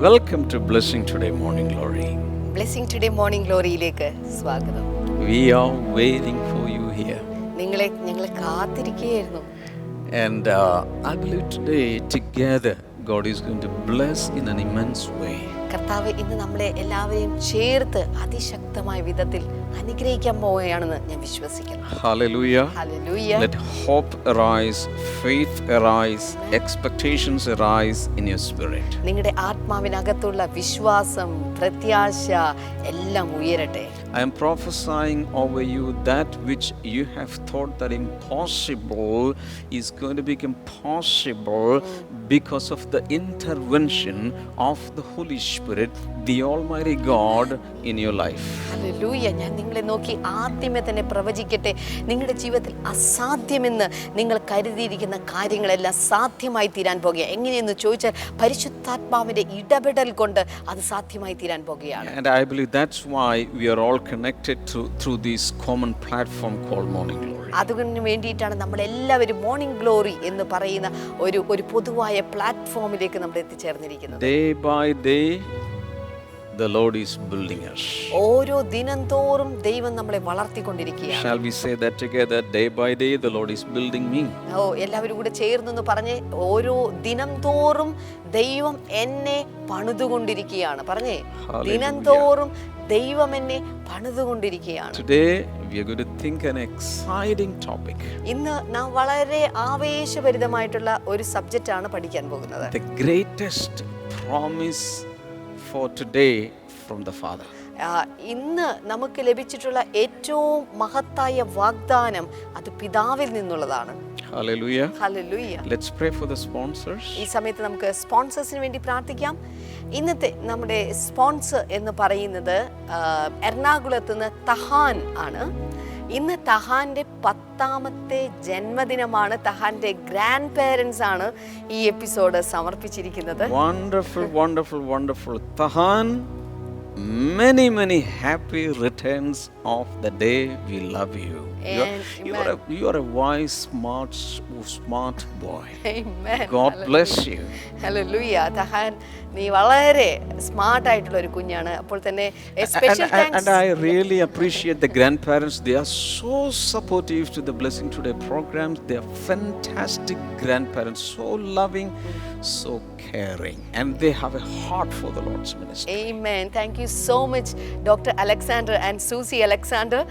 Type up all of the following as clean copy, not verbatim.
Welcome to Blessing Today Morning Glory. Blessing Today Morning ഗ്ലോറിയിലേക്ക് സ്വാഗതം. We are waiting for you here. ഞങ്ങൾ കാത്തിരിക്കുകയായിരുന്നു. And I believe today together God is going to bless in an immense way. കർത്താവ് ഇന്ന് നമ്മളെ എല്ലാവരെയും ചേർത്ത് അതിശക്തമായ വിധത്തിൽ അനുഗ്രഹിക്കാൻ പോവുകയാണെന്ന് ഞാൻ വിശ്വസിക്കുന്നു. Hallelujah. Hallelujah. Let hope arise, faith arise, expectations arise in your spirit. നിങ്ങളുടെ ആത്മാവിനകത്തുള്ള വിശ്വാസം, പ്രത്യാശ എല്ലാം ഉയരട്ടെ. I am prophesying over you that which you have thought that impossible is going to become possible because of the intervention of the Holy Spirit, the Almighty God in your life. Hallelujah. ഞാൻ നിങ്ങളെ നോക്കി ആദ്യമേ തന്നെ പ്രവചിക്കട്ടെ, നിങ്ങളുടെ ജീവിതത്തിൽ അസാധ്യമെന്ന് നിങ്ങൾ കരുതിയിരിക്കുന്ന കാര്യങ്ങളെല്ലാം സാധ്യമായി തീരാൻ പോകുക. എങ്ങനെയെന്ന് ചോദിച്ചാൽ പരിശുദ്ധാത്മാവിന്റെ ഇടപെടൽ കൊണ്ട് അത് സാധ്യമായി തീരാൻ പോകുകയാണ്. And I believe that's why we are all connected through this common platform called Morning Glory. അതിനു വേണ്ടിയിട്ടാണ് നമ്മളെല്ലാവരും മോർണിംഗ് ഗ്ലോറി എന്ന് പറയുന്ന ഒരു പൊതുവായ പ്ലാറ്റ്ഫോമിലേക്ക് നമ്മൾ എത്തിച്ചേർന്നിരിക്കുന്നത്. Day by day the Lord is building us. ഓരോ ദിനം തോറും ദൈവം നമ്മളെ വളർത്തിക്കൊണ്ടിരിക്കുകയാണ്. Shall we say that together? Day by day the Lord is building me. എല്ലാവരും കൂടെ ചേർന്ന് പറഞ്ഞ്, ഓരോ ദിനം തോറും ദൈവം എന്നെ പണിതുകൊണ്ടിരിക്കുകയാണ്. പറഞ്ഞേ, ദിനം തോറും ദൈവം എന്നെ പണിതുകൊണ്ടിരിക്കുകയാണ്. Today we are going to think an exciting topic. ഇന്ന് നാം വളരെ ആവേശഭരിതമായിട്ടുള്ള ഒരു സബ്ജക്റ്റ് ആണ് പഠിക്കാൻ പോകുന്നത്. The greatest promise for today from the Father. ഇന്ന് നമുക്ക് ലഭിച്ചിട്ടുള്ള ഏറ്റവും മഹത്തായ വാഗ്ദാനം അത് പിതാവിൽ നിന്നുള്ളതാണ്. Hallelujah. Hallelujah. Let's pray for the sponsors. ഈ സമയത്ത് നമുക്ക് സ്പോൺസേഴ്സിന് വേണ്ടി പ്രാർത്ഥിക്കാം. ഇന്നത്തെ നമ്മുടെ സ്പോൺസർ എന്ന് പറയുന്നത് എറണാകുളത്ത് നിന്ന് തഹാൻ ആണ്. ഇന്ന് തഹാന്റെ 10ാമത്തെ ജന്മദിനമാണ്. തഹാന്റെ ഗ്രാൻഡ് പേരൻസ് ആണ് ഈ episode സമർപ്പിച്ചിരിക്കുന്നത്. Wonderful. Tahan, many happy returns of the day. We love you. You are a wise, smart boy. Amen. God bless you. Hallelujah. Tahaan, നീ വളരെ സ്മാർട്ട് ആയിട്ടുള്ള ഒരു കുഞ്ഞാണ്. അപ്പോൾ തന്നെ special thanks. And I really appreciate the grandparents. They are so supportive to the Blessing Today programs. They are fantastic grandparents, so loving, so caring, and they have a heart for the Lord's ministry. Amen. Thank you so much, Dr. Alexander and Susie Alexander.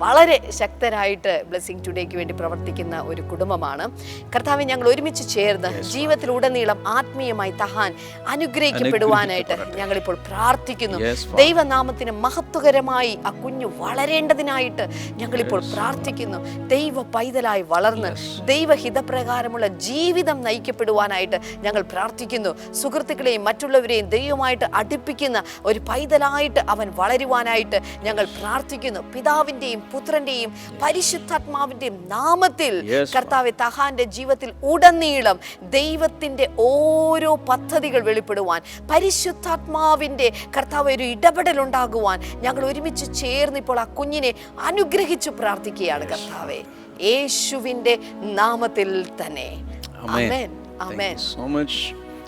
വളരെ ശക്തരായിട്ട് blessing ടുഡേക്ക് വേണ്ടി പ്രവർത്തിക്കുന്ന ഒരു കുടുംബമാണ്. കർത്താവേ, ഞങ്ങൾ ഒരുമിച്ച് ചേർന്ന് ജീവിതത്തിലുടനീളം ആത്മീയമായി തഹാൻ അനുഗ്രഹിക്കപ്പെടുവാനായിട്ട് ഞങ്ങളിപ്പോൾ പ്രാർത്ഥിക്കുന്നു. ദൈവനാമത്തിന് മഹത്വകരമായി ആ കുഞ്ഞു വളരേണ്ടതിനായിട്ട് ഞങ്ങളിപ്പോൾ പ്രാർത്ഥിക്കുന്നു. ദൈവ പൈതലായി വളർന്ന് ദൈവഹിതപ്രകാരമുള്ള ജീവിതം നയിക്കപ്പെടുവാനായിട്ട് ഞങ്ങൾ പ്രാർത്ഥിക്കുന്നു. സുഹൃത്തുക്കളെയും മറ്റുള്ളവരെയും ദൈവമായിട്ട് അടുപ്പിക്കുന്ന ഒരു പൈതലായിട്ട് അവൻ വളരുവാനായിട്ട് ഞങ്ങൾ പ്രാർത്ഥിക്കുന്നു. പിതാവിൻ്റെയും പുത്രൻ്റെയും പരിശുദ്ധാത്മാവിൻ്റെയും നാമത്തിൽ കർത്താവേ, തഹാന്റെ ജീവിതത്തിൽ ഉടനീളം ദൈവത്തിൻ്റെ ഓരോ പദ്ധതികൾ വെളിപ്പെടുവാൻ, പരിശുദ്ധാത്മാവിൻ്റെ കർത്താവ് ഒരു ഇടപെടൽ ഉണ്ടാകുവാൻ ഞങ്ങൾ ഒരുമിച്ച് ചേർന്ന് ഇപ്പോൾ ആ കുഞ്ഞിനെ അനുഗ്രഹിച്ചു പ്രാർത്ഥിക്കുകയാണ് കർത്താവേ, യേശുവിൻ്റെ നാമത്തിൽ തന്നെ. ആമേൻ. Thank you so much.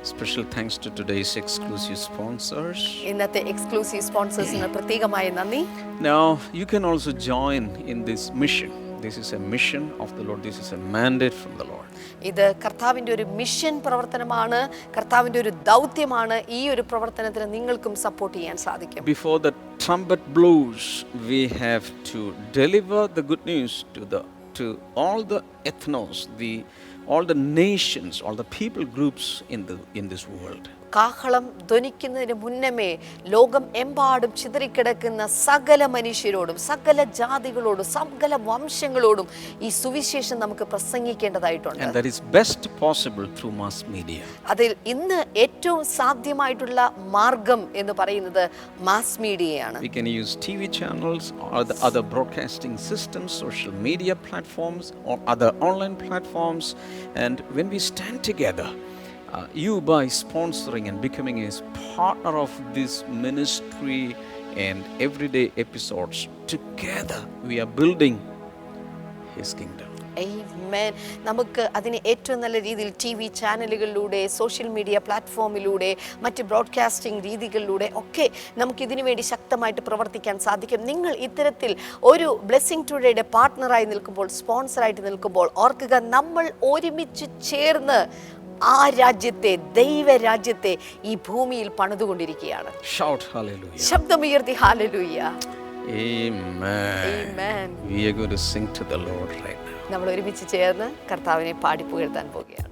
Special thanks to today's exclusive sponsors. ഇന്നത്തെ എക്സ്ക്ലൂസീവ് സ്പോൺസേഴ്സിന് പ്രത്യേകമായ നന്ദി. Now you can also join in this mission. This is a mission of the Lord. This is a mandate from the Lord. ഇത് കർത്താവിൻ്റെ ഒരു mission പ്രവർത്തനമാണ്, കർത്താവിൻ്റെ ഒരു ദൗത്യമാണ്. ഈ ഒരു പ്രവർത്തനത്തിന് നിങ്ങൾക്കും സപ്പോർട്ട് ചെയ്യാൻ സാധിക്കും. Before the trumpet blows, we have to deliver the good news to all the ethnos, all the nations, all the people groups in this world. കാഹളം ധ്വനിക്കുന്നതിന് മുന്നമേ ലോകം എമ്പാടും ചിതറിക്കിടക്കുന്ന സകല മനുഷ്യരോടും സകല ജാതികളോടും സകല വംശങ്ങളോടും ഈ സുവിശേഷം നമുക്ക് പ്രസംഗിക്കേണ്ടതായിട്ടുണ്ട്. And that is best possible through mass media. അതിൽ ഇന്ന് ഏറ്റവും സാധ്യമായിട്ടുള്ള മാർഗം എന്ന് പറയുന്നത് mass മീഡിയയാണ്. We can use TV channels or the other broadcasting systems, social media platforms or other online platforms, and when we stand together, you by sponsoring and becoming a partner of this ministry and everyday episodes, together we are building His kingdom. Amen. നമുക്ക് അതിന് ഏറ്റവും നല്ല രീതിയിൽ TV ചാനലുകളിലൂടെ, social media പ്ലാറ്റ്ഫോമിലൂടെ, മറ്റ് broadcasting രീതികളിലൂടെ ഒക്കെ നമുക്കിതിനു വേണ്ടി ശക്തമായിട്ട് പ്രവർത്തിക്കാൻ സാധിക്കും. നിങ്ങൾ ഇത്തരത്തിൽ ഒരു ബ്ലെസ്സിംഗ് ടുഡേയുടെ പാർട്ട്ണറായി നിൽക്കുമ്പോൾ, സ്പോൺസറായിട്ട് നിൽക്കുമ്പോൾ ഓർക്കുക, നമ്മൾ ഒരുമിച്ച് ചേർന്ന് ആ രാജ്യത്തെ, ദൈവരാജ്യത്തെ ഈ ഭൂമിയിൽ പണിതുകൊണ്ടിരിക്കുകയാണ്. ശബ്ദമുയർത്തി hallelujah. Amen. We are going to sing to the Lord right now. നമ്മൾ ഒരുമിച്ച് ചേർന്ന് കർത്താവിനെ പാടി പുകഴ്ത്താൻ പോവുകയാണ്.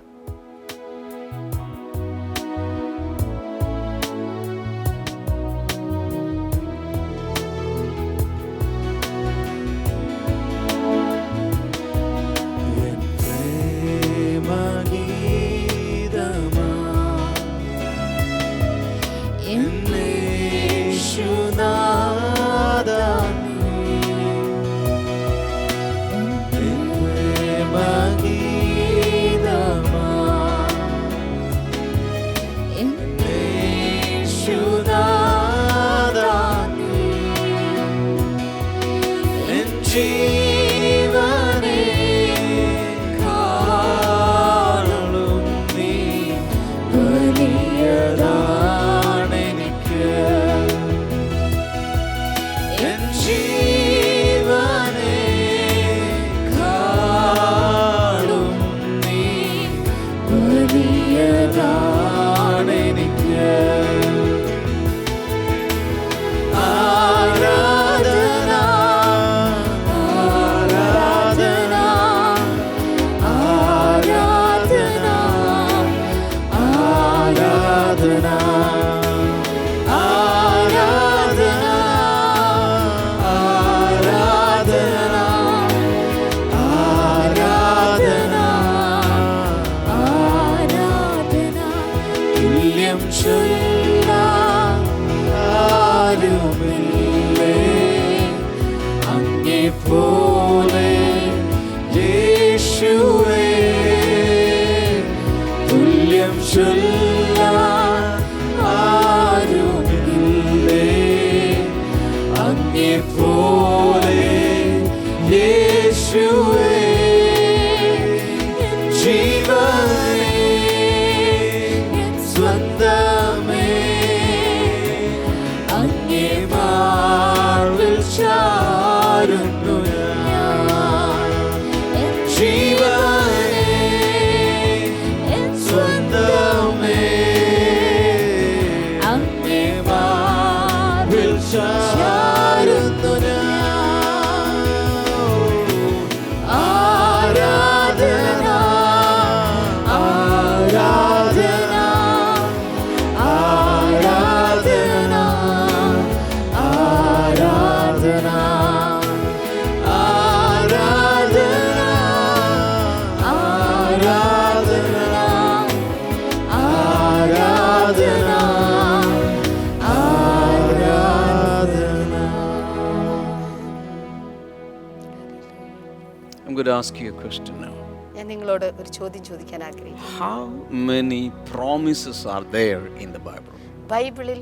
I'm going to ask you a question now. ഞാൻ നിങ്ങളോട് ഒരു ചോദ്യം ചോദിക്കാൻ ആഗ്രഹിക്കുന്നു. How many promises are there in the Bible? ബൈബിളിൽ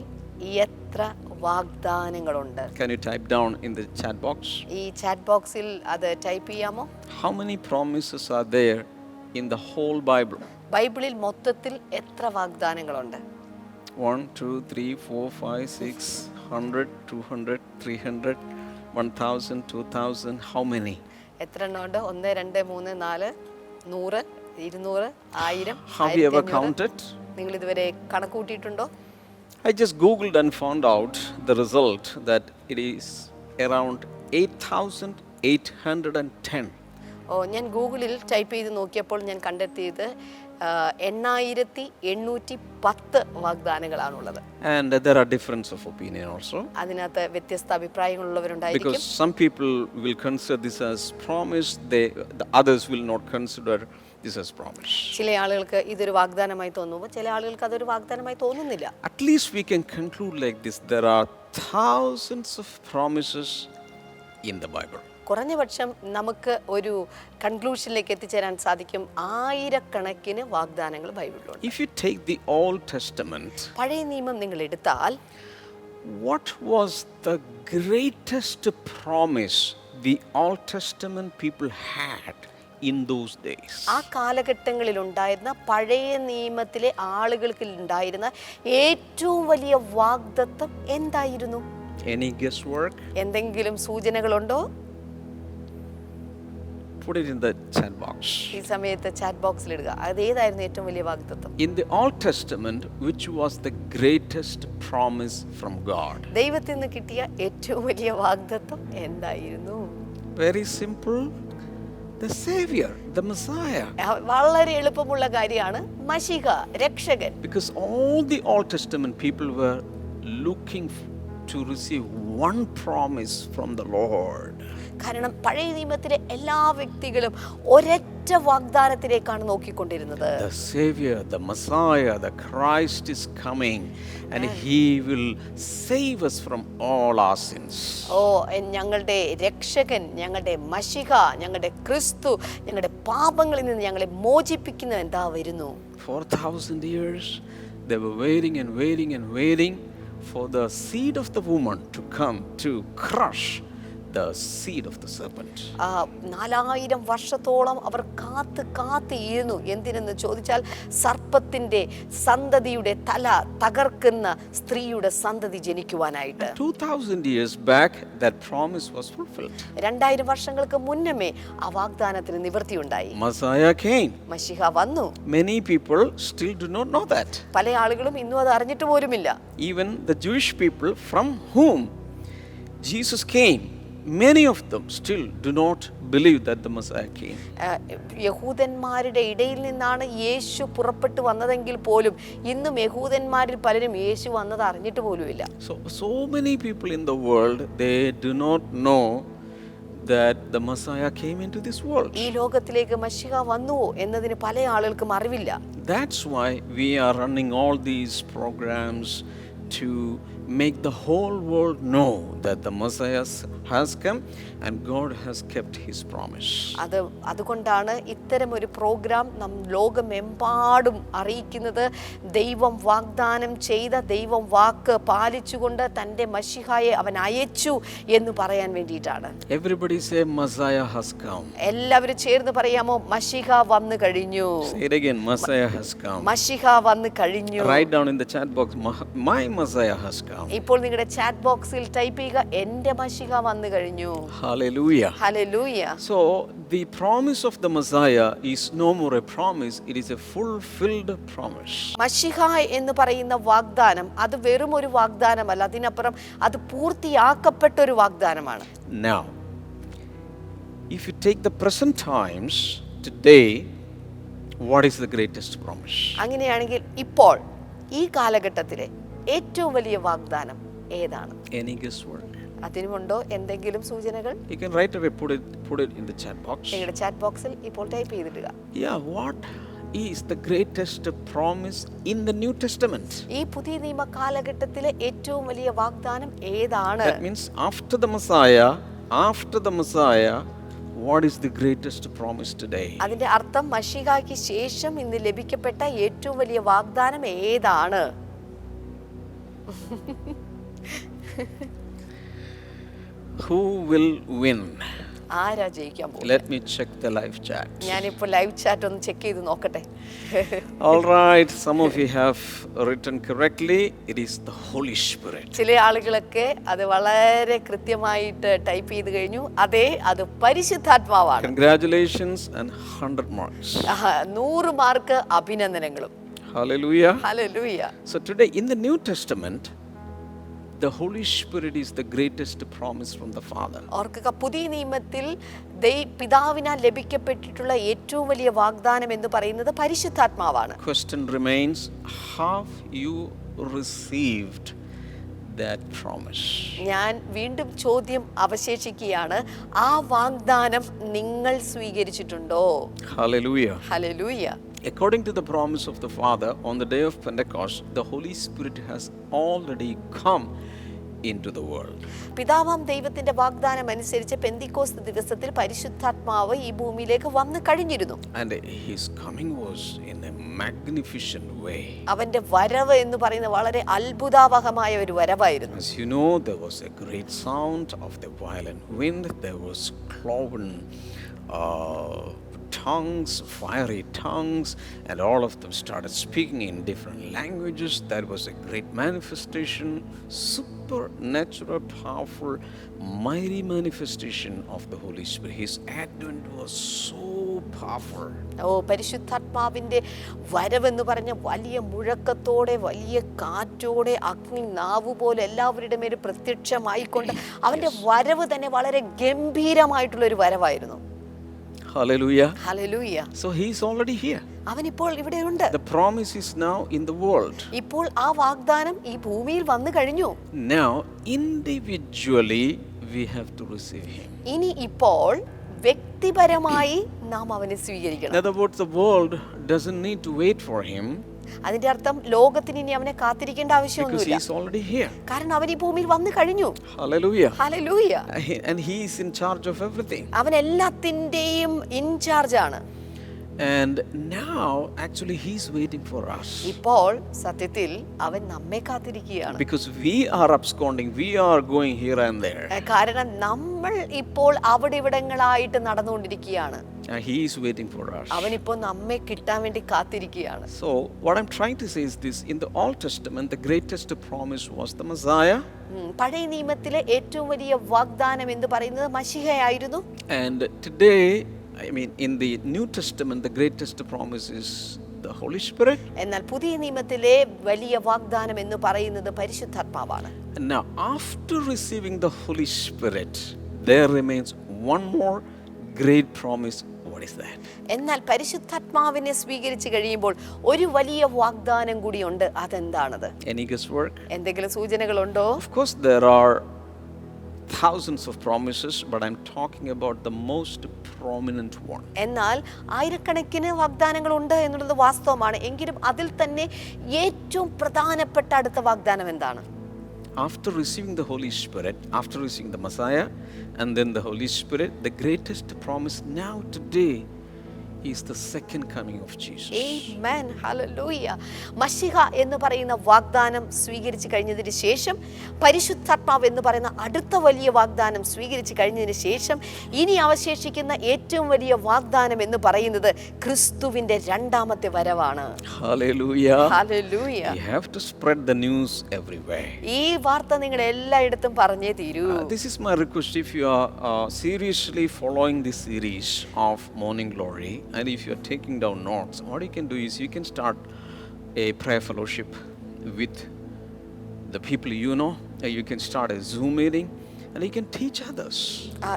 എത്ര വാഗ്ദാനങ്ങളുണ്ട്? Can you type down in the chat box? ഈ ചാറ്റ് ബോക്സിൽ അത് ടൈപ്പ് ചെയ്യാമോ? How many promises are there in the whole Bible? ബൈബിളിൽ മൊത്തത്തിൽ എത്ര വാഗ്ദാനങ്ങളുണ്ട്? 1, 2, 3, 4, 5, 6, 100, 200, 300, 1000, 2000. How many? എത്ര എണ്ണമുണ്ട്? 1, 2, 3, 4, 100, 200, 1000. Have you ever counted? നിങ്ങൾ ഇതുവരെ കണക്കുകൂട്ടിയിട്ടുണ്ടോ? I just googled and found out the result that it is around 8,810. ഞാൻ ഗൂഗിളിൽ ടൈപ്പ് ചെയ്ത് നോക്കിയപ്പോൾ ഞാൻ കണ്ടെത്തിയത് 8,810 വാഗ്ദാനങ്ങളാണുള്ളത്. And there are difference of opinion also. അതിനകത്ത് വ്യത്യസ്ത അഭിപ്രായങ്ങളുള്ളവരുണ്ടായിരിക്കും. Because some people will consider this as promise, the others will not consider this as promise. ചില ആളുകൾക്ക് ഇതൊരു വാഗ്ദാനമായി തോന്നുമ്പോൾ ചില ആളുകൾക്ക് അതൊരു വാഗ്ദാനമായി തോന്നുന്നില്ല. At least we can conclude like this: there are thousands of promises in the Bible. കുറഞ്ഞ പക്ഷം നമുക്ക് ഒരു കൺക്ലൂഷനിലേക്ക് എത്തിച്ചേരാൻ സാധിക്കും. ആയിരക്കണക്കിന് വാഗ്ദാനങ്ങൾ ബൈബിളിലുണ്ട്. If you take the Old Testament, പഴയ നിയമം നിങ്ങൾ എടുത്താൽ, what was the greatest promise the Old Testament people had in those days. ആ കാലഘട്ടങ്ങളിൽ ഉണ്ടായിരുന്ന പഴയ നിയമത്തിലെ ആളുകൾക്ക് ഉണ്ടായിരുന്ന ഏറ്റവും വലിയ വാഗ്ദത്തം എന്തായിരുന്നു? Any guesswork? എന്തെങ്കിലും സൂചനകളുണ്ടോ? Put it in the chat box. ഈ സമയത്ത് ചാറ്റ് ബോക്സിൽ ഇടുക. അതേതായിരുന്നു ഏറ്റവും വലിയ വാഗ്ദത്തം? In the Old Testament, which was the greatest promise from God? ദൈവത്തിൽ നിന്ന് കിട്ടിയ ഏറ്റവും വലിയ വാഗ്ദത്തം എന്തായിരുന്നു? Very simple. The Savior, the Messiah. വളരെ എളുപ്പമുള്ള കാര്യമാണ്, മശിഹ, രക്ഷകൻ. Because all the Old Testament people were looking to receive one promise from the Lord. കാരണം പഴയ നിയമത്തിലെ എല്ലാ വ്യക്തികളും ഒരൊറ്റ വാഗ്ദാനത്തിലേക്കാണ് നോക്കിക്കൊണ്ടിരുന്നത്. The Savior, the Messiah, the Christ is coming and He will save us from all our sins. ഞങ്ങളുടെ രക്ഷകൻ, ഞങ്ങളുടെ മശിഹ, ഞങ്ങളുടെ ക്രിസ്തു ഞങ്ങളുടെ പാപങ്ങളിൽ നിന്ന് ഞങ്ങളെ മോചിപ്പിക്കുന്ന എന്താ വരുന്നു. 4,000 years they were waiting and waiting and waiting for the seed of the woman to come to crush the seed of the serpent. 4000 വർഷത്തോളം അവർ കാത്തിരുന്നു. എന്തിനെന്ന് ചോദിച്ചാൽ സർപ്പത്തിന്റെ സന്തതിയുടെ തല തകർക്കുന്ന സ്ത്രീയുടെ സന്തതി ജനിക്കുവാനായിട്ട്. 2000 years back that promise was fulfilled. 2000 വർഷങ്ങൾക്ക് മുന്നമേ ആ വാഗ്ദാനത്തിന് നിവൃത്തിയുണ്ടായി. Messiah came. മശിഹ വന്നു. Many people still do not know that. പല ആളുകളും ഇന്നും അത് അറിഞ്ഞിട്ട് പോലുമില്ല. Even the Jewish people from whom Jesus came, many of them still do not believe that the Messiah came. യഹൂദന്മാരുടെ ഇടയിൽ നിന്നാണ് യേശു പുറപ്പെട്ടു വന്നതെങ്കിൽ പോലും ഇന്നും യഹൂദന്മാരിൽ പലരും യേശു വന്നത് അറിഞ്ഞിട്ട് പോലുമില്ല. So many people in the world, they do not know that the Messiah came into this world. ഈ ലോകത്തിലേക്ക് മശിഹ വന്നുവോ എന്നതിന് പല ആളുകൾക്കും അറിവില്ല. That's why we are running all these programs to make the whole world know that the Messiah has come and God has kept His promise. അതുകൊണ്ടാണ് ഇത്തരം ഒരു programme ലോകമെമ്പാടും അറിയിക്കുന്നത്. ദൈവം വാഗ്ദാനം ചെയ്ത, ദൈവം വാക്ക് പാലിച്ചുകൊണ്ട് തൻ്റെ മശിഹായെ അവൻ അയച്ചു എന്ന് പറയാൻ വേണ്ടിയിട്ടാണ്. Everybody say Messiah has come. എല്ലാവരും ചേർന്ന് പറയാമോ, മശിഹ വന്നു കഴിഞ്ഞു. Say it again, Messiah has come. മശിഹ വന്നു കഴിഞ്ഞു. Write down in the chat box, my Messiah has come. ഇപ്പോൾ നിങ്ങളുടെ ചാറ്റ് ബോക്സിൽ ടൈപ്പ് ചെയ്യുക, എൻ്റെ മശിഹ വന്നു കഴിഞ്ഞു. Hallelujah. Hallelujah. So the promise of the Messiah is no more a promise, it is a fulfilled promise. മശിഹ എന്ന് പറയുന്ന വാഗ്ദാനം അത് വെറും ഒരു വാഗ്ദാനമല്ല, അതിനപ്പുറം അത് പൂർത്തിയാക്കപ്പെട്ട ഒരു വാഗ്ദാനമാണ്. Now, if you take the present times today, what is the greatest promise? അങ്ങനെയാണെങ്കിൽ ഇപ്പോൾ ഈ കാലഘട്ടത്തിലെ ഏറ്റവും വലിയ വാഗ്ദാനം ഏതാണ്? Any guesswork? അതിനുമുണ്ടോ എന്തെങ്കിലും സൂചനകൾ? You can right away put it in the chat box. നിങ്ങളുടെ ചാറ്റ് ബോക്സിൽ ഇപ്പോൾ type ചെയ്തിടുക. Yeah, what is the greatest promise in the New Testament? ഈ പുതിയ നിയമ കാലഘട്ടത്തിലെ ഏറ്റവും വലിയ വാഗ്ദാനം ഏതാണ്? That means after the Messiah, what is the greatest promise today? അതിന്റെ അർത്ഥം മശിഹായ്ക്ക് ശേഷം ഇന്ന് ലഭിക്കപ്പെട്ട ഏറ്റവും വലിയ വാഗ്ദാനം ഏതാണ്? Who will win? ആരാ ജയിക്കാൻ പോകുന്നത്? Let me check the live chat. ഞാനിപ്പോൾ ലൈവ് ചാറ്റ് ഒന്ന് ചെക്ക് ചെയ്ത് നോക്കട്ടെ. All right, some of you have written correctly. It is the Holy Spirit. ചില ആളുകളൊക്കെ അത് വളരെ കൃത്യമായിട്ട് ടൈപ്പ് ചെയ്ത് കഴിഞ്ഞു. അതെ, അത് പരിശുദ്ധാത്മാവാണ്. Congratulations and 100 marks. 100 മാർക്ക് അഭിനന്ദനങ്ങളും. Hallelujah. Hallelujah. So today in the New Testament, the Holy Spirit is the greatest promise from the Father. ഓർക്കുക, പുതിയ നിയമത്തിൽ പിതാവിനാൽ ലഭിക്കപ്പെട്ടിട്ടുള്ള ഏറ്റവും വലിയ വാഗ്ദാനം എന്ന് പറയുന്നത് പരിശുദ്ധാത്മാവാണ്. Question remains, have you received that promise? ഞാൻ വീണ്ടും ചോദ്യം അവശേഷിക്കുകയാണ്, ആ വാഗ്ദാനം നിങ്ങൾ സ്വീകരിച്ചിട്ടുണ്ടോ? Hallelujah. Hallelujah. According to the promise of the Father, on the day of Pentecost, the Holy Spirit has already come into the world. പിതാവാം ദൈവത്തിന്റെ വാഗ്ദാനം അനുസരിച്ച് പെന്തിക്കോസ്ത് ദിവസത്തിൽ പരിശുദ്ധാത്മാവ് ഈ ഭൂമിയിലേക്ക് വന്നു കഴിഞ്ഞിരുന്നു. And his coming was in a magnificent way. അവന്റെ വരവ് എന്ന് പറയുന്നത് വളരെ അത്ഭുതാവഹമായ ഒരു വരവായിരുന്നു. As you know, there was a great sound of the violent wind. There was cloven tongues, fiery tongues, and all of them started speaking in different languages. That was a great manifestation, supernatural, powerful, mighty manifestation of the Holy Spirit. His advent was so powerful. പരിശുദ്ധാത്മാവിൻ്റെ വരവെന്ന് പറഞ്ഞ വലിയ മുഴക്കത്തോടെ, വലിയ കാറ്റോടെ, അഗ്നി നാവ് പോലെ എല്ലാവരുടെ മേൽ പ്രത്യക്ഷമായിക്കൊണ്ട് അവൻ്റെ വരവ് തന്നെ വളരെ ഗംഭീരമായിട്ടുള്ളൊരു വരവായിരുന്നു. Hallelujah. Hallelujah. So he is already here. അവൻ ഇപ്പോൾ ഇവിടെയുണ്ട്. The promise is now in the world. ഇപ്പോൾ ആ വാഗ്ദാനം ഈ ഭൂമിയിൽ വന്നു കഴിഞ്ഞു. Now individually we have to receive him. ഇനി ഇപ്പോൾ വ്യക്തിപരമായി നാം അവനെ സ്വീകരിക്കണം. In other words, the world doesn't need to wait for him. അതിന്റെ അർത്ഥം ലോകത്തിന് ഇനി അവനെ കാത്തിരിക്കേണ്ട ആവശ്യമൊന്നുമില്ല. Because he is already here. കാരണം അവൻ ഈ ഭൂമിയിൽ വന്നു കഴിഞ്ഞു. Hallelujah. Hallelujah. And he is in charge of everything. അവൻ എല്ലാത്തിന്റെയും ഇൻചാർജ് ആണ്. And now actually he is waiting for us. ഇപ്പോൾ സത്യത്തിൽ അവൻ നമ്മെ കാത്തിരിക്കുകയാണ്. Because we are absconding, we are going here and there. കാരണം നമ്മൾ ഇപ്പോൾ അവിടെ ഇവിടങ്ങളായിട്ട് നടന്നുകൊണ്ടിരിക്കുകയാണ്. He is waiting for us. അവൻ ഇപ്പോൾ നമ്മെ കിട്ടാൻ വേണ്ടി കാത്തിരിക്കുകയാണ്. So what I'm trying to say is this: in the Old Testament, the greatest promise was the Messiah. പഴയ നിയമത്തിലെ ഏറ്റവും വലിയ വാഗ്ദാനം എന്ന് പറയുന്നത് മശിഹയായിരുന്നു. And today, I mean, in the New Testament, the greatest promise is the Holy Spirit. എന്നാൽ പുതിയ നിയമത്തിലെ വലിയ വാഗ്ദാനം എന്ന് പറയുന്നത് പരിശുദ്ധാത്മാവാണ്. And now, after receiving the Holy Spirit, there remains one more great promise. What is that? എന്നാൽ പരിശുദ്ധാത്മാവിനെ സ്വീകരിച്ചു കഴിയുമ്പോൾ ഒരു വലിയ വാഗ്ദാനം കൂടിയുണ്ട്. അതെന്താണത്? Any guesswork? എന്തെങ്കിലും സൂചനകളുണ്ടോ? Of course, there are thousands of promises, but I'm talking about the most prominent one. എന്നാൽ ആയിരക്കണക്കിന് വാഗ്ദാനങ്ങൾ ഉണ്ട് എന്നുള്ളത് വാസ്തവമാണ്. എങ്കിലും അതിൽ തന്നെ ഏറ്റവും പ്രധാനപ്പെട്ട അടുത്ത വാഗ്ദാനം എന്താണ്? After receiving the Holy Spirit, after receiving the Messiah, and then the Holy Spirit, the greatest promise now today is the second coming of Jesus. Amen. Hallelujah. മശിഹ എന്ന് പറയുന്ന വാഗ്ദാനം സ്വീകരിച്ചു കഴിഞ്ഞതിന് ശേഷം, പരിശുദ്ധാത്മാവ് എന്ന് പറയുന്ന അടുത്ത വലിയ വാഗ്ദാനം സ്വീകരിച്ചു കഴിഞ്ഞതിന് ശേഷം, ഇനി അവശേഷിക്കുന്ന ഏറ്റവും വലിയ വാഗ്ദാനം എന്ന് പറയുന്നത് ക്രിസ്തുവിന്റെ രണ്ടാമത്തെ വരവാണ്. Hallelujah. Hallelujah. You have to spread the news everywhere. ഈ വാർത്ത നിങ്ങൾ എല്ലായിടത്തും പറഞ്ഞേ തീരൂ. This is my request. If you are seriously following this series of Morning Glory, and if you are taking down notes, what you can do is you can start a prayer fellowship with the people you know. You can start a Zoom meeting and you can teach others.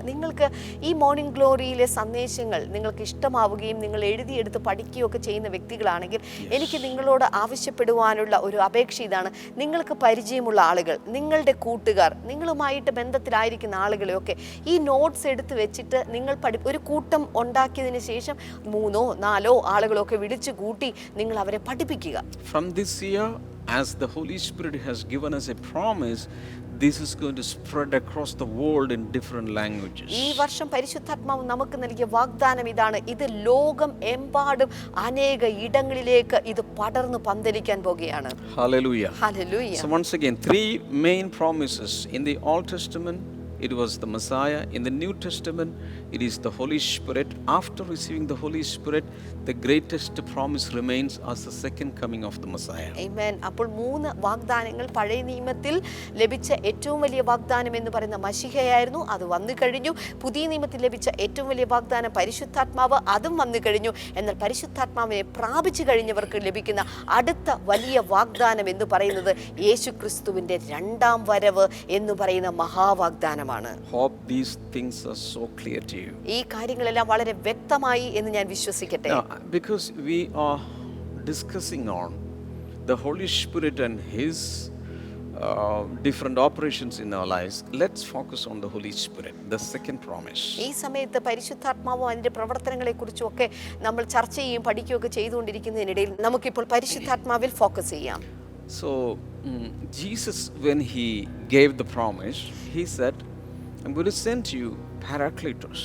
നിങ്ങൾക്ക് ഈ morning ഗ്ലോറിയിലെ സന്ദേശങ്ങൾ നിങ്ങൾക്ക് ഇഷ്ടമാവുകയും നിങ്ങൾ എഴുതിയെടുത്ത് പഠിക്കുകയൊക്കെ ചെയ്യുന്ന വ്യക്തികളാണെങ്കിൽ എനിക്ക് നിങ്ങളോട് ആവശ്യപ്പെടുവാനുള്ള ഒരു അപേക്ഷ ഇതാണ്: നിങ്ങൾക്ക് പരിചയമുള്ള ആളുകൾ, നിങ്ങളുടെ കൂട്ടുകാർ, നിങ്ങളുമായിട്ട് ബന്ധത്തിലായിരിക്കുന്ന ആളുകളെയൊക്കെ ഈ നോട്ട്സ് എടുത്ത് വെച്ചിട്ട് നിങ്ങൾ ഒരു കൂട്ടം ഉണ്ടാക്കിയതിന് ശേഷം 3 or 4 ആളുകളൊക്കെ വിളിച്ചു കൂട്ടി നിങ്ങൾ അവരെ പഠിപ്പിക്കുക. From this year, as the Holy Spirit has given us a promise, this is going to spread across the world in different languages. ഈ വർഷം പരിശുദ്ധാത്മാവ് നമുക്ക് നൽകിയ വാഗ്ദാനം ഇതാണ്: ഇത് ലോകം എമ്പാടും അനേക ഇടങ്ങളിലേക്ക് ഇത് പടർന്നു പന്തലിക്കാൻ പോകുകയാണ്. Hallelujah. Hallelujah. So once again, 3 main promises. In the Old Testament, it was the Messiah. In the New Testament, it is the Holy Spirit. After receiving the Holy Spirit, the greatest promise remains as the second coming of the Messiah. Amen. അപ്പോൾ 3 വാഗ്ദാനങ്ങൾ പഴയ നിയമത്തിൽ ലഭിച്ച ഏറ്റവും വലിയ വാഗ്ദാനം എന്ന് പറയുന്ന മശിഹയായിരുന്നു. അത് വന്നു കഴിഞ്ഞു. പുതിയ നിയമത്തിൽ ലഭിച്ച ഏറ്റവും വലിയ വാഗ്ദാനം പരിശുദ്ധാത്മാവ്, അതും വന്നു കഴിഞ്ഞു. എന്നാൽ പരിശുദ്ധാത്മാവിനെ പ്രാപിച്ചു കഴിഞ്ഞവർക്ക് ലഭിക്കുന്ന അടുത്ത വലിയ വാഗ്ദാനം എന്ന് പറയുന്നത് യേശുക്രിസ്തുവിന്റെ രണ്ടാം വരവ് എന്ന് പറയുന്ന മഹാവാഗ്ദാനമാണ്. Hope these things are so clear to you. ഈ കാര്യങ്ങളെല്ലാം വളരെ വ്യക്തമായി എന്ന് ഞാൻ വിശ്വസിക്കട്ടെ. Because we are discussing on the Holy Spirit and His different operations in our lives, let's focus on the Holy Spirit, the second promise. ഈ സമയത്ത് പരിശുദ്ധാത്മാവും അതിന്റെ പ്രവർത്തനങ്ങളെക്കുറിച്ചും ഒക്കെ നമ്മൾ ചർച്ച ചെയ്യുകയും പഠിക്കുകയൊക്കെ ചെയ്തുകൊണ്ടിരിക്കുന്നതിനിടയിൽ നമുക്കിപ്പോൾ പരിശുദ്ധാത്മാവിൽ ഫോക്കസ് ചെയ്യാം. So Jesus, when He gave the promise, He said, I'm going to send you Paracletus.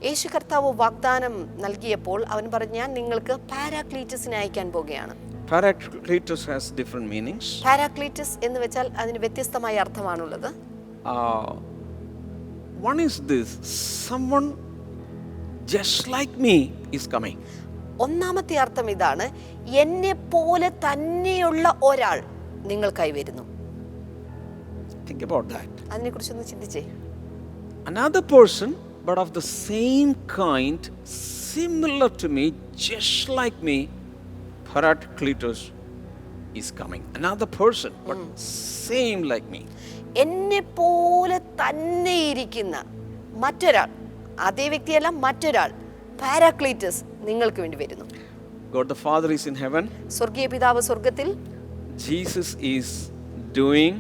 യേശു കർത്താവ് വാഗ്ദാനം നൽകിയപ്പോൾ അവൻ പറഞ്ഞു, ഞാൻ നിങ്ങൾക്ക് പാരാക്ലീറ്റസിനെ അയക്കാൻ പോകുകയാണ്. Paracletus has different meanings. പാരാക്ലീറ്റസ് എന്ന് വെച്ചാൽ അതിന് വ്യത്യസ്തമായ അർത്ഥമാണുള്ളത്. One is this: someone just like me is coming. ഒന്നാമത്തെ അർത്ഥം ഇതാണ്, എന്നെ പോലെ തന്നെയുള്ള ഒരാൾ നിങ്ങൾക്കായി വരുന്നു. Think about that. അതിനെക്കുറിച്ചൊന്ന് ചിന്തിച്ചേ. Another person, but of the same kind, similar to me, just like me, Paracletus is coming. Another person, but same like me. എന്നെ പോലെ തന്നെ ഇരിക്കുന്ന മറ്റൊരാൾ, അതേ വ്യക്തിയല്ല മറ്റൊരാൾ, പാരാക്ലീറ്റസ് നിങ്ങൾക്ക് വേണ്ടി വരുന്നു. God the Father is in heaven. സ്വർഗീയ പിതാവ് സ്വർഗത്തിൽ. Jesus is doing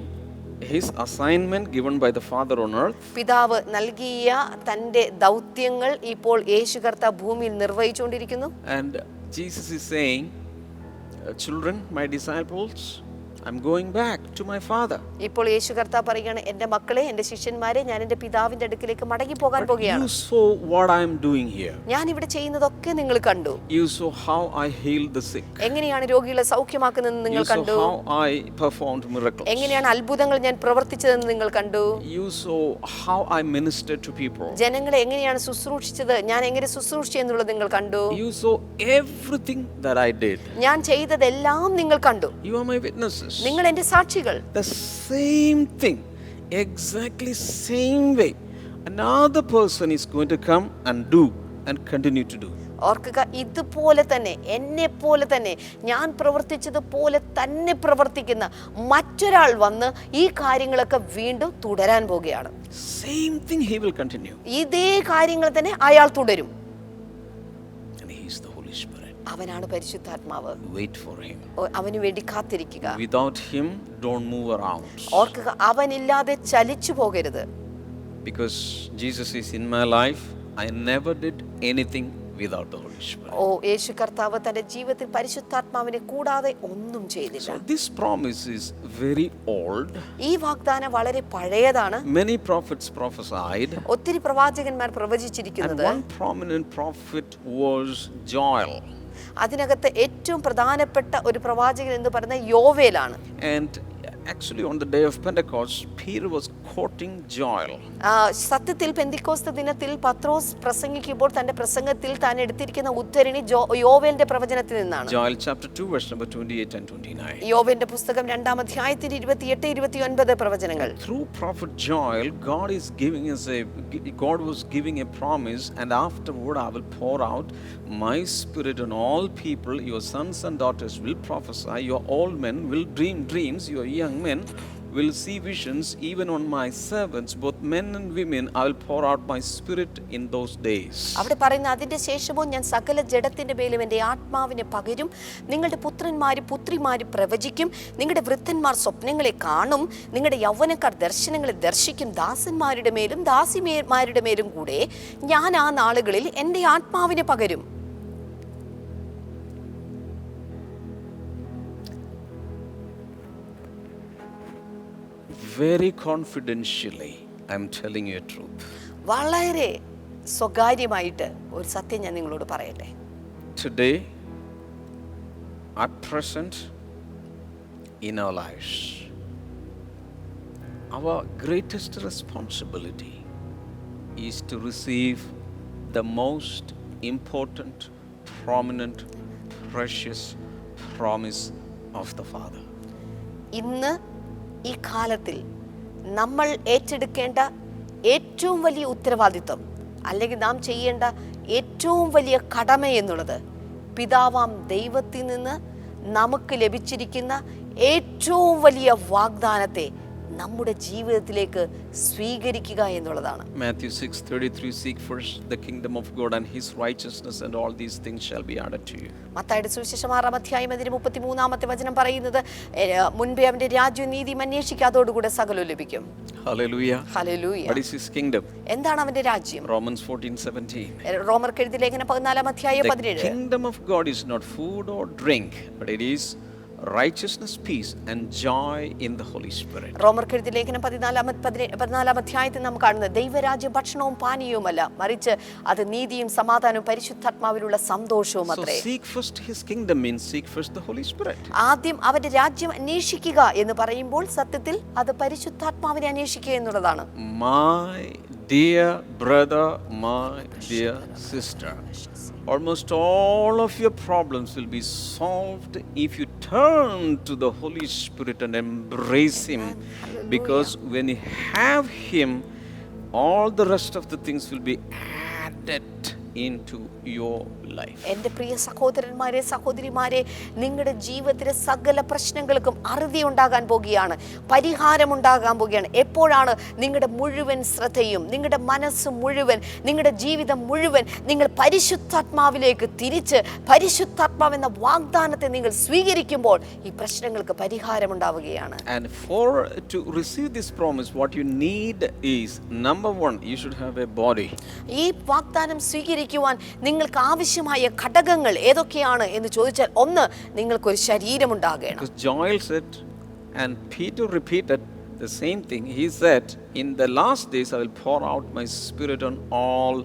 his assignment given by the Father on earth. പിതാവ് നൽകിയ തന്റെ ദൗത്യങ്ങൾ ഇപ്പോൾ യേശു കർത്താവ് ഭൂമിയിൽ നിർവഹിച്ചുകൊണ്ടിരിക്കുന്നു. And Jesus is saying, children, my disciples, I'm going back to my Father. ഇപ്പോൾ യേശു കർത്താവ് പറയുകയാണ്, എൻ്റെ മക്കളെ, എൻ്റെ ശിഷ്യന്മാരെ, ഞാൻ എൻ്റെ പിതാവിന്റെ അടുക്കിലേക്ക് മടങ്ങി പോകാൻ പോകുകയാണ്. You saw what I am doing here. ഞാൻ ഇവിടെ ചെയ്യുന്നതൊക്കെ നിങ്ങൾ കണ്ടു. You saw how I healed the sick. എങ്ങനെയാണ് രോഗികളെ സൗഖ്യമാക്കുന്നതെന്ന് നിങ്ങൾ കണ്ടു. You saw how I performed miracles. എങ്ങനെയാണ് അത്ഭുതങ്ങൾ ഞാൻ പ്രവർത്തിച്ചതെന്ന് നിങ്ങൾ കണ്ടു. You saw how I ministered to people. ജനങ്ങളെ എങ്ങനെയാണ് ശുശ്രൂഷിച്ചത്, ഞാൻ എങ്ങനെ ശുശ്രൂഷിച്ചു എന്നുള്ളത് നിങ്ങൾ കണ്ടു. You saw everything that I did. ഞാൻ ചെയ്തതെല്ലാം നിങ്ങൾ കണ്ടു. You are my witnesses. നിങ്ങൾ എൻ്റെ സാക്ഷികൾ. The same thing, exactly same way, another person is going to come and do and continue to do. ഓർക്കുക, ഇതുപോലെ തന്നെ, എന്നെ പോലെ തന്നെ, ഞാൻ പ്രവർത്തിച്ചതുപോലെ തന്നെ പ്രവർത്തിക്കുന്ന മറ്റൊരാൾ വന്ന് ഈ കാര്യങ്ങളൊക്കെ വീണ്ടും തുടരാൻ പോകുകയാണ്. Same thing he will continue. ഇതേ കാര്യങ്ങൾ തന്നെ അയാൾ തുടരും. And he is the Holy Spirit. അവനാണ് പരിശുദ്ധാത്മാവ്. Wait for him. അവന് വേണ്ടി കാത്തിരിക്കുക. Without him, don't move around. ഓർക്കുക, അവനില്ലാതെ ചലിച്ചു പോകരുത്. Because Jesus is in my life, I never did anything without the Holy Spirit. യേശു കർത്താവ് തന്റെ ജീവിതത്തിൽ പരിശുദ്ധാത്മാവിനെ കൂടാതെ ഒന്നും ചെയ്തില്ല. So this promise is very old. ഈ വാഗ്ദാനം വളരെ പഴയതാണ്. Many prophets prophesied. ഒത്തിരി പ്രവാചകന്മാർ പ്രവചിച്ചിരിക്കുന്നത്. And one prominent prophet was Joel. അതിനകത്ത് ഏറ്റവും പ്രധാനപ്പെട്ട ഒരു പ്രവാചകൻ എന്ന് പറയുന്നത് യോവേലാണ്. And actually on the day of Pentecost, Peter was quoting Joel. സത്യത്തിൽ പെന്തിക്കോസ്ത് ദിനത്തിൽ പത്രോസ് പ്രസംഗിക്കുമ്പോൾ തന്റെ പ്രസംഗത്തിൽ താൻ എടുത്തിരിക്കുന്ന ഉദ്ധരണി യോവേലിന്റെ പ്രവചനത്തിൽ നിന്നാണ്. Joel chapter 2 verse number 28 and 29. യോവേലിന്റെ പുസ്തകം 2-ാം അധ്യായത്തിന്റെ 28-29 പ്രവചനങ്ങൾ. Through prophet Joel, God was giving a promise, and afterward I will pour out my spirit on all people. Your sons and daughters will prophesy, your old men will dream dreams, your young men will see visions, even on my servants, both men and women, I will pour out my spirit in those days. അവിടെ പറയുന്ന, അതിന്റെ ശേഷമോ ഞാൻ സകല ജഡത്തിന്റെ മേലും എൻ്റെ ആത്മാവിനെ പകരും, നിങ്ങളുടെ പുത്രന്മാരും പുത്രിമാരും പ്രവചിക്കും, നിങ്ങളുടെ വൃദ്ധന്മാർ സ്വപ്നങ്ങളെ കാണും, നിങ്ങളുടെ യൗവനക്കാർ ദർശനങ്ങളെ ദർശിക്കും, ദാസന്മാരുടെ മേലും ദാസിമാരുടെ മേലും കൂടെ ഞാൻ ആ നാളുകളിൽ എൻ്റെ ആത്മാവിനെ പകരും. Very confidentially, I am telling you a truth. വളരെ സ്വകാര്യമായിട്ട് ഒരു സത്യം ഞാൻ നിങ്ങളോട് പറയട്ടെ. Today, at present, in our lives, our greatest responsibility is to receive the most important, prominent, precious promise of the Father. ഇന്ന് ഈ കാലത്തിൽ നമ്മൾ ഏറ്റെടുക്കേണ്ട ഏറ്റവും വലിയ ഉത്തരവാദിത്വം, അല്ലെങ്കിൽ നാം ചെയ്യേണ്ട ഏറ്റവും വലിയ കടമ എന്നുള്ളത്, പിതാവാം ദൈവത്തിൽ നിന്ന് നമുക്ക് ലഭിച്ചിരിക്കുന്ന ഏറ്റവും വലിയ വാഗ്ദാനത്തെ നമ്മുടെ ജീവിതത്തിലേക്ക് സ്വീകരിക്കുക എന്നുള്ളതാണ്. Matthew 6:33, seek first the kingdom of God and his righteousness, and all these things shall be added to you. മത്തായിയുടെ സുവിശേഷം 6-ാം അധ്യായം 33-ാമത്തെ വചനം പറയുന്നത്, മുൻപേ അവന്റെ രാജ്യവും നീതിയും അന്വേഷിക്കുക, അതോടുകൂടെ സകലവും ലഭിക്കും. Hallelujah. Hallelujah. What is his kingdom? എന്താണ് അവന്റെ രാജ്യം? Romans 14:17. റോമർക്ക് എഴുതിയ ലേഖനം 14-ാം അധ്യായം 17. The kingdom of God is not food or drink, but it is righteousness, peace and joy in the Holy Spirit. റോമർക്ക് എഴുതിയ ലേഖനം 14-ാം അധ്യായത്തിൽ നാം കാണുന്നത്, ദൈവരാജ്യം ഭക്ഷണവും പാനീയവുമല്ല, മറിച്ച് അത് നീതിയും സമാധാനവും പരിശുദ്ധാത്മാവിലുള്ള സന്തോഷവും അത്രേ. So seek first his kingdom means seek first the Holy Spirit. ആദ്യം അവന്റെ രാജ്യം അന്വേഷിക്കുക എന്ന് പറയുമ്പോൾ സത്യത്തിൽ അത് പരിശുദ്ധാത്മാവിനെ അന്വേഷിക്കുക എന്നുള്ളതാണ്. My dear brother, my dear sister, almost all of your problems will be solved if you turn to the Holy Spirit and embrace Him. Because when you have Him, all the rest of the things will be added into your life. എൻ്റെ പ്രിയ സഹോദരന്മാരെ സഹോദരിമാരെ, നിങ്ങളുടെ ജീവിതത്തിലെ സകല പ്രശ്നങ്ങൾക്കും അറുതി ഉണ്ടാകാൻ പോകുകയാണ്, പരിഹാരം ഉണ്ടാകാൻ പോകുകയാണ്. എപ്പോഴാണ് നിങ്ങളുടെ മുഴുവൻ ശ്രദ്ധയും നിങ്ങളുടെ മനസ്സ് മുഴുവൻ നിങ്ങളുടെ ജീവിതം മുഴുവൻ നിങ്ങൾ പരിശുദ്ധാത്മാവിലേക്ക് തിരിച്ച് പരിശുദ്ധാത്മാവെന്ന വാഗ്ദാനത്തെ നിങ്ങൾ സ്വീകരിക്കുമ്പോൾ ഈ പ്രശ്നങ്ങൾക്ക് പരിഹാരം ഉണ്ടാവുകയാണ്. And to receive this promise, what you need is, number one, you should have a body. ഈ വാഗ്ദാനം സ്വീകരിക്കുവാൻ നിങ്ങൾക്ക് ആവശ്യമായ ഘടകങ്ങൾ ഏതൊക്കെയാണ് എന്ന് ചോദിച്ചാൽ, ഒന്ന്, നിങ്ങൾക്കൊരു ശരീരം ഉണ്ടാകണം. Because Joel said, and Peter repeated the same thing. He said, in the last days I will pour out my spirit on all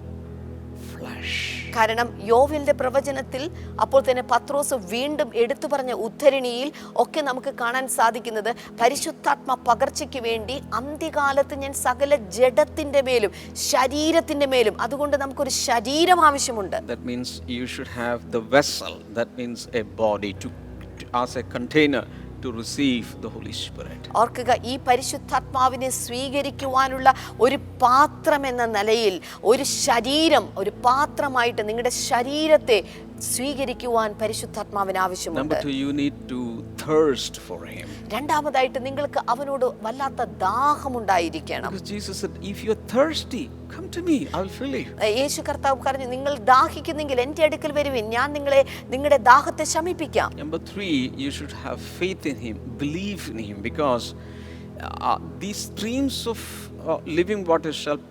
flesh. കാരണം യോവേലിന്റെ പ്രവചനത്തിൽ അപ്പോൾ തന്നെ പത്രോസ് വീണ്ടും എടുത്തു പറഞ്ഞ ഉദ്ധരണിയിൽ ഒക്കെ നമുക്ക് കാണാൻ സാധിക്കുന്നത്, പരിശുദ്ധാത്മ പകർച്ചയ്ക്ക് വേണ്ടി അന്ത്യകാലത്ത് ഞാൻ സകല ജഡത്തിന്റെ മേലും ശരീരത്തിന്റെ മേലും, അതുകൊണ്ട് നമുക്കൊരു ശരീരം ആവശ്യമുണ്ട്. That means you should have the vessel, that means a body to as a container to receive the Holy Spirit. ഓർക്കുക, ഈ പരിശുദ്ധാത്മാവിനെ സ്വീകരിക്കുവാനുള്ള ഒരു പാത്രം എന്ന നിലയിൽ ഒരു ശരീരം, ഒരു പാത്രമായിട്ട് നിങ്ങളുടെ ശരീരത്തെ സ്വീകരിക്കുവാൻ പരിശുദ്ധാത്മാവിന് ആവശ്യമുണ്ട്. Number two, you need to thirst for Him. രണ്ടാമതായിട്ട് നിങ്ങൾക്ക് അവനോട് വല്ലാത്ത ദാഹമുണ്ടായിരിക്കണം. Because Jesus said, if you are thirsty, come to me, I will fill you. യേശു കർത്താവ് പറഞ്ഞു, നിങ്ങൾ ദാഹിക്കുന്നെങ്കിൽ എൻ്റെ അടുക്കൽ വരുവിൻ, ഞാൻ നിങ്ങളെ നിങ്ങളുടെ ദാഹത്തെ ശമിപ്പിക്കാം. Number three, you should have faith in Him, believe in Him, because these streams of living water shall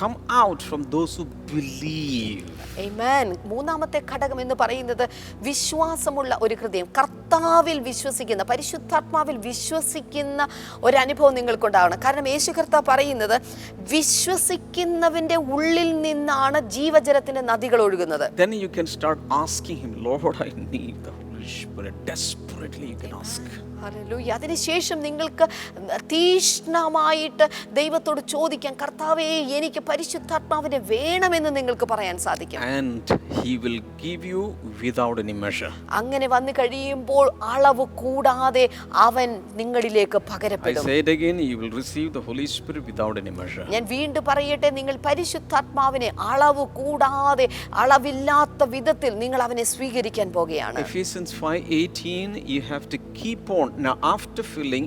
come out from those who believe. Amen. മൂന്നാമത്തെ ഘടകം എന്ന് പറയുന്നത് വിശ്വാസമുള്ള ഒരു ഹൃദയം, കർത്താവിൽ വിശ്വസിക്കുന്ന, പരിശുദ്ധാത്മാവിൽ വിശ്വസിക്കുന്ന ഒരു അനുഭവം നിങ്ങൾക്കുണ്ടാവണം. കാരണം യേശു കർത്താവ് പറയുന്നത്, വിശ്വസിക്കുന്നവന്റെ ഉള്ളിൽ നിന്നാണ് ജീവജലത്തിന്റെ നദികൾ ഒഴുകുന്നത്. Then you can start asking Him, Lord, I need the Holy Spirit. Desperately you can ask. Hallelujah. അതിനുശേഷം നിങ്ങൾക്ക് തീഷ്ണമായിട്ട് ദൈവത്തോട് ചോദിക്കാം, കർത്താവേ, എനിക്ക് പരിശുദ്ധാത്മാവിനെ വേണമെന്ന് നിങ്ങൾക്ക് പറയാൻ സാധിക്കും. And He will give you without any measure. അങ്ങനെ വന്നു കഴിയുമ്പോൾ അളവ് കൂടാതെ അവൻ നിങ്ങളിലേക്ക് പകരപ്പെടും. I say it again, you will receive the Holy Spirit without any measure. ഞാൻ വീണ്ടും പറയട്ടെ, നിങ്ങൾ പരിശുദ്ധാത്മാവിനെ അളവ് കൂടാതെ, അളവില്ലാത്ത വിധത്തിൽ നിങ്ങൾ അവനെ സ്വീകരിക്കാൻ പോകുകയാണ്. Ephesians 5:18, you have to keep on. Now after filling,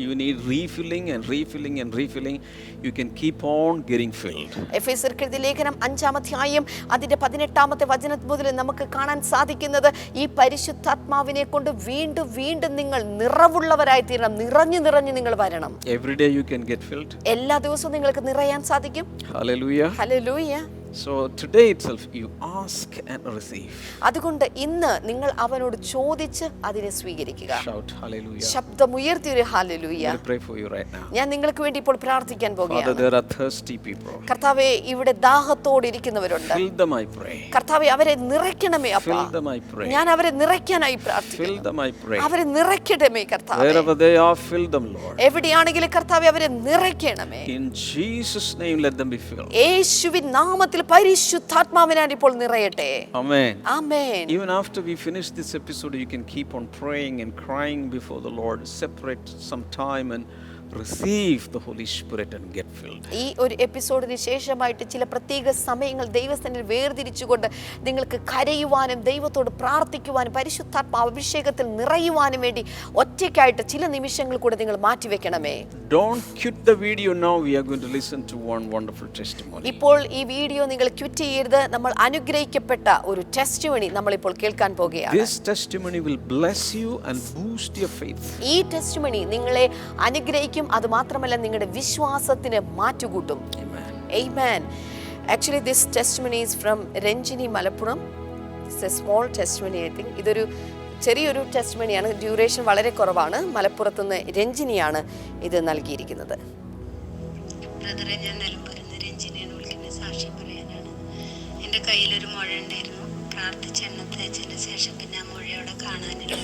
you need refilling and refilling and refilling. You can keep on getting filled. എഫെസ്യർക്കെഴുതിയ ലേഖനം 5-ാം അധ്യായം അതിന്റെ 18-ാമത്തെ വചനം മുതൽ നമുക്ക് കാണാൻ സാധിക്കുന്നത്, ഈ പരിശുദ്ധാത്മാവിനെ കൊണ്ട് വീണ്ടും വീണ്ടും നിങ്ങൾ നിറവുള്ളവരായി തീരണം, നിറഞ്ഞു നിറഞ്ഞു നിങ്ങൾ വരണം. Every day you can get filled. എല്ലാ ദിവസവും നിങ്ങൾക്ക് നിറയാൻ സാധിക്കും. Hallelujah. Hallelujah. So today itself you ask and receive. അതുകൊണ്ട് ഇന്ന് നിങ്ങൾ അവനോട് ചോദിച്ച് അതിനെ സ്വീകരിക്കുക. Shout hallelujah. ശബ്ദമുയർത്തി ഒരു hallelujah. I pray for you right now. ഞാൻ നിങ്ങൾക്ക് വേണ്ടി ഇപ്പോൾ പ്രാർത്ഥിക്കാൻ Father, പോകുകയാണ്. there are thirsty people. കർത്താവേ, ഇവിടെ ദാഹത്തോടെ ഇരിക്കുന്നവരുണ്ട്. Fill them, I pray. കർത്താവേ, അവരെ നിറയ്ക്കണമേ അപ്പാ. Fill them, I pray. ഞാൻ അവരെ നിറയ്ക്കാനായി പ്രാർത്ഥിക്കുന്നു. Fill them, I pray. അവരെ നിറയ്ക്കണമേ കർത്താവേ. Wherever they are, fill them, Lord. എവിടെയാണെങ്കിലും കർത്താവേ, അവരെ നിറയ്ക്കണമേ. In Jesus' name, let them be filled. യേശുവിൻ നാമത്തിൽ പരിശുദ്ധാത്മാവിനാൽ ഇപ്പോൾ നിറയട്ടെ. Amen. Amen. Even after we finish this episode, you can keep on praying and crying before the Lord. Separate some time and receive the Holy Spirit and get filled. ഈ ഒരു എപ്പിസോഡിന് ശേഷമായിട്ട് ചില പ്രത്യേക സമയങ്ങൾ ദൈവസ്ഥനിൽ വേർതിരിച്ചുകൊണ്ട് നിങ്ങൾക്ക് കരയുവാനും ദൈവത്തോട് പ്രാർത്ഥിക്കുവാനും പരിശുദ്ധാത്മ അഭിഷേകത്തിൽ നിറയുവാനും വേണ്ടി ഒറ്റയ്ക്കായിട്ട് ചില നിമിഷങ്ങൾ കൂടെ നിങ്ങൾ മാറ്റിവെക്കണമേ. Don't quit the video now. We are going to listen to one wonderful testimony. ഇപ്പോൾ ഈ വീഡിയോ നിങ്ങൾ ക്വിറ്റ് ചെയ്യരുത്. നമ്മൾ അനുഗ്രഹിക്കപ്പെട്ട ഒരു ടെസ്റ്റിമണി നമ്മൾ ഇപ്പോൾ കേൾക്കാൻ പോകുകയാണ്. This testimony will bless you and boost your faith. ഈ ടെസ്റ്റിമണി നിങ്ങളെ അനുഗ്രഹിക്കും, അത് മാത്രമല്ല നിങ്ങളുടെ വിശ്വാസത്തിന് മാറ്റുകൂട്ടും. Amen. Actually this testimony is from Renjini Malappuram. It's a small testimony, I think. ഇതൊരു ചെറിയൊരു ടെസ്റ്റിമണിയാണ്, ഡ്യൂറേഷൻ വളരെ കുറവാണ്. മലപ്പുറത്ത് നിന്ന് രഞ്ജിനിയാണ് ഇത് നൽകിയിരിക്കുന്നത്. ബ്രദറെ, ഞാൻ നിലമ്പൂരിൽ നിന്ന് രഞ്ജിനിയാണ് വിളിക്കുന്നത്. സാക്ഷി പറയാനാണ്. എൻ്റെ കയ്യിലൊരു മുഴ ഉണ്ടായിരുന്നു. പ്രാർത്ഥിച്ച് എണ്ണ തേച്ചതിന് ശേഷം പിന്നെ ആ മുഴയോടെ കാണാനില്ല.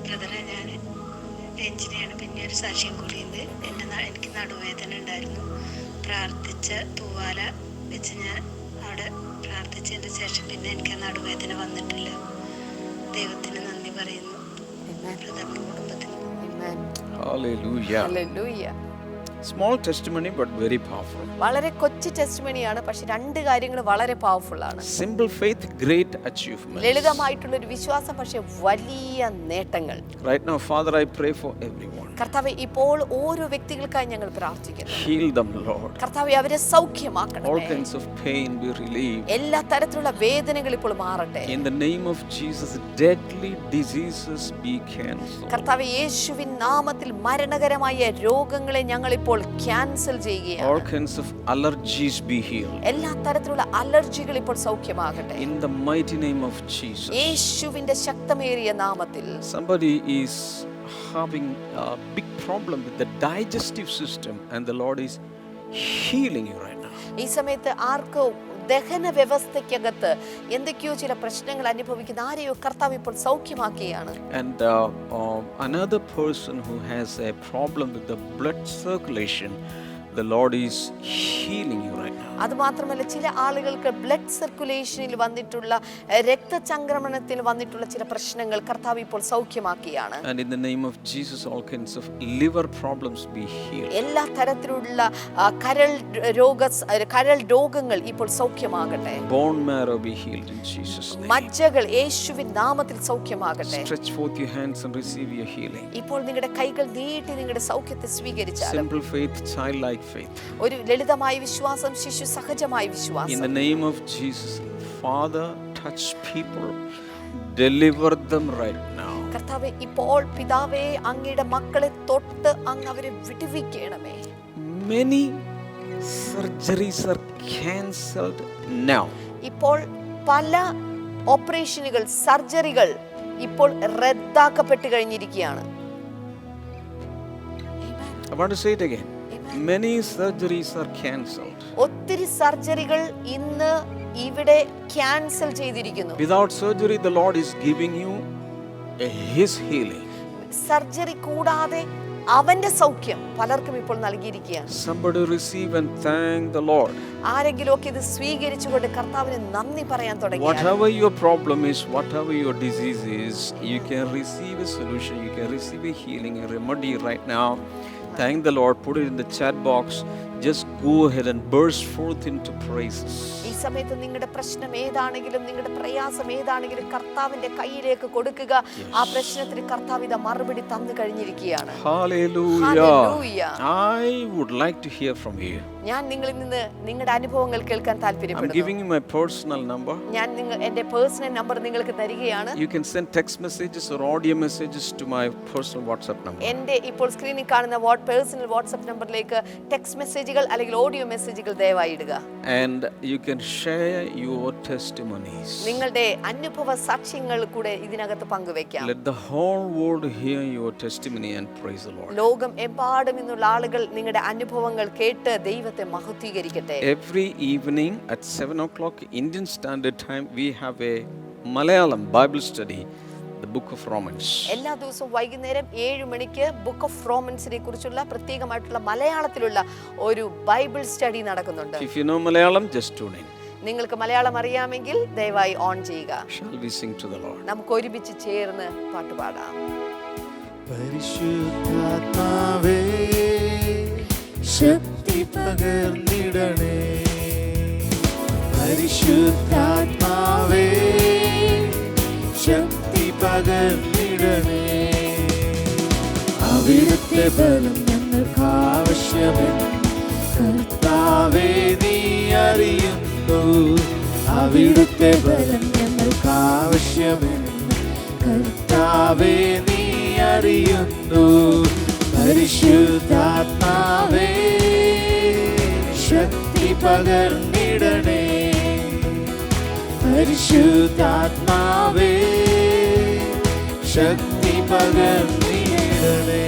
ബ്രദറെ, ഞാൻ രഞ്ജിനിയാണ്. പിന്നെ ഒരു സാക്ഷ്യം കൂടിയുണ്ട്. എനിക്ക് നടുവേദന ഉണ്ടായിരുന്നു. പ്രാർത്ഥിച്ച തൂവാല വെച്ച് ഞാൻ അവിടെ പ്രാർത്ഥിച്ചതിന് ശേഷം പിന്നെ എനിക്ക് നടുവേദന വന്നിട്ടില്ല. ദൈവത്തിന് നന്ദി പറയുന്നു. പ്രഥമ കുടുംബത്തിന്. Hallelujah. Hallelujah. Small testimony but very powerful. വളരെ കൊച്ചു ടെസ്റ്റിമണിയാണ്, പക്ഷെ രണ്ട് കാര്യങ്ങൾ വളരെ പവർഫുൾ ആണ്. Simple faith, great achievements. ലളിതമായിട്ടുള്ള ഒരു വിശ്വാസം, പക്ഷെ വലിയ നേട്ടങ്ങൾ. Right now, Father, I pray for everyone. കർത്താവേ, ഇപ്പോൾ ഓരോ വ്യക്തികൾക്കായി ഞങ്ങൾ പ്രാർത്ഥിക്കുന്നു. Heal them, Lord. കർത്താവേ, അവരെ സൗഖ്യമാക്കണമേ. All kinds of pain be relieved. എല്ലാ തരത്തിലുള്ള വേദനകൾ ഇപ്പോൾ മാറട്ടെ. In the name of Jesus, deadly diseases be cancelled. കർത്താവേ, യേശുവിൻ നാമത്തിൽ മരണകരമായ രോഗങ്ങളെ ഞങ്ങൾ ഇപ്പോൾ ക്യാൻസൽ ചെയ്യുകയാണ്. All kinds of allergies be healed. എല്ലാ തരത്തിലുള്ള അലർജികൾ ഇപ്പോൾ സൗഖ്യമാകട്ടെ. In the mighty name of Jesus. യേശുവിന്റെ ശക്തമേറിയ നാമത്തിൽ. Somebody is having a big problem with the digestive system and the Lord is healing you right now. ഈ സമയത്ത് ആർക്കോ ദഹന വ്യവസ്ഥയ്ക്കകത്ത് എന്തൊക്കെയോ ചില പ്രശ്നങ്ങൾ അനുഭവിക്കുന്ന ആരെയോ കർത്താവ് ഇപ്പോൾ സൗഖ്യമാക്കുകയാണ്. And another person who has a problem with the blood circulation, the Lord is healing you right now. അതുമാത്രമല്ല, ചില ആളുകൾക്ക് ബ്ലഡ് സർക്കുലേഷനിൽ വന്നിട്ടുള്ള രക്തചംക്രമണത്തിൽ വന്നിട്ടുള്ള ചില പ്രശ്നങ്ങൾ കർത്താവ് ഇപ്പോൾ സൗഖ്യമാക്കുകയാണ്. And in the name of Jesus, all kinds of liver problems be healed. എല്ലാ തരത്തിലുള്ള കരൾ രോഗങ്ങൾ ഇപ്പോൾ സൗഖ്യമാകട്ടെ. Bone marrow be healed in Jesus' name. മജ്ജകൾ യേശുവിൻ നാമത്തിൽ സൗഖ്യമാകട്ടെ. Stretch forth your hands and receive your healing. ഇപ്പോൾ നിങ്ങളുടെ കൈകൾ നീട്ടി നിങ്ങളുടെ സൗഖ്യത്തെ സ്വീകരിച്ചാലും. Simple faith, childlike faith. ഒരു ലളിതമായ വിശ്വാസം, ശിശു സഹജമായ വിശ്വാസം. In the name of Jesus, Father, touch people, deliver them right now. കർത്താവേ, ഇപ്പോൾ പിതാവേ അങ്ങയുടെ മക്കളെ തൊട്ട് അങ്ങ് അവരെ വിടുവിക്കണമേ. Many surgeries are cancelled now. ഇപ്പോൾ പല ഓപ്പറേഷനുകൾ, സർജറികൾ ഇപ്പോൾ റദ്ദാക്കപ്പെട്ട് കഴിഞ്ഞിരിക്കുകയാണ്. I want to say it again. Many surgeries are cancelled. ഒത്തിരി സർജറികൾ ഇന്ന് ഇവിടെ ക്യാൻസൽ ചെയ്തിരിക്കുന്നു. Without surgery, the Lord is giving you His healing. Surgery കൂടാതെ അവന്റെ സൗഖ്യം പലർക്കും ഇപ്പോൾ നൽകിയിരിക്കുകയാണ്. Somebody receive and thank the Lord. ആരെങ്കിലുമൊക്കെ ഇത് സ്വീകരിച്ചുകൊണ്ട് കർത്താവിന് നന്ദി പറയാൻ തുടങ്ങി. Whatever your problem is, whatever your disease is, you can receive a solution, you can receive a healing, a remedy right now. Thank the Lord. Put it in the chat box. Just go ahead and burst forth into praises. ഈ സമയത്ത് നിങ്ങളുടെ പ്രശ്നം ഏതാണെങ്കിലും, നിങ്ങളുടെ പ്രയാസം ഏതാണെങ്കിലും കർത്താവിന്റെ കയ്യിലേക്ക് കൊടുക്കുക. ആ പ്രശ്നത്തിന് കർത്താവ് ഇതാ മറുപടി തന്നു കഴിഞ്ഞിരിക്കുകയാണ്. Hallelujah. Hallelujah. I would like to hear from you. ഞാൻ നിങ്ങളിൽ നിന്ന് നിങ്ങളുടെ അനുഭവങ്ങൾ കേൾക്കാൻ I'm താല്പര്യപ്പെടുന്നു. giving you my personal number. ഞാൻ എന്റെ പേഴ്സണൽ നമ്പർ നിങ്ങൾക്ക് തരികയാണ്. You can send text messages or audio messages to my personal WhatsApp number. എന്റെ ഇപ്പോൾ സ്ക്രീനിൽ കാണുന്ന പേഴ്സണൽ വാട്സ്ആപ്പ് നമ്പറിലേക്ക് ടെക്സ്റ്റ് മെസ്സേജുകൾ അല്ലെങ്കിൽ ഓഡിയോ മെസ്സേജുകൾ ദയവായി ഇടുക. And you can share your testimonies. നിങ്ങളുടെ അനുഭവ സാക്ഷ്യങ്ങൾ കൂടെ ഇതിനകത്ത് പങ്കുവെക്കാം. Let the whole world hear your testimony and praise the Lord. ലോകം എമ്പാടും നിന്നുള്ള ആളുകൾ നിങ്ങളുടെ അനുഭവങ്ങൾ കേട്ട് ദൈവത്തെ മഹത്വീകരിക്കട്ടെ. Every evening at 7 o'clock Indian Standard Time, we have a Malayalam Bible study, the book of Romans. എല്ലാ ദിവസവും വൈകുന്നേരം 7 മണിക്ക് ബുക്ക് ഓഫ് റോമൻസിനെ കുറിച്ചുള്ള പ്രത്യേകമായിട്ടുള്ള മലയാളത്തിലുള്ള ഒരു ബൈബിൾ സ്റ്റഡി നടക്കുന്നുണ്ട്. If you know Malayalam, just tune in. നിങ്ങൾക്ക് മലയാളം അറിയാമെങ്കിൽ ദയവായി ഓൺ ചെയ്യുക. Shall we sing to the Lord? നമുക്ക് ഒരുമിച്ച് ചേർന്ന് പാട്ടുപാടാം. പരിശുദ്ധാത്മാവേ ശക്തി പകർന്നിടണേ, പരിശുദ്ധാത്മാവേ ശക്തി പകർന്നിടണേ, അവിടുത്തെ ബലം ഞങ്ങൾക്ക് ആവശ്യമെന്ന് കർത്താവേ നീ അറിയുന്നു, അവിടുത്തെ ബലം ഞങ്ങൾക്ക് ആവശ്യമെന്ന് കർത്താവേ നീ അറിയുന്നു, പരിശുദ്ധാത്മാവേ ശക്തി പകർന്നിടണേ, പരിശുദ്ധാത്മാവേ ശക്തി പകർന്നിടണേ.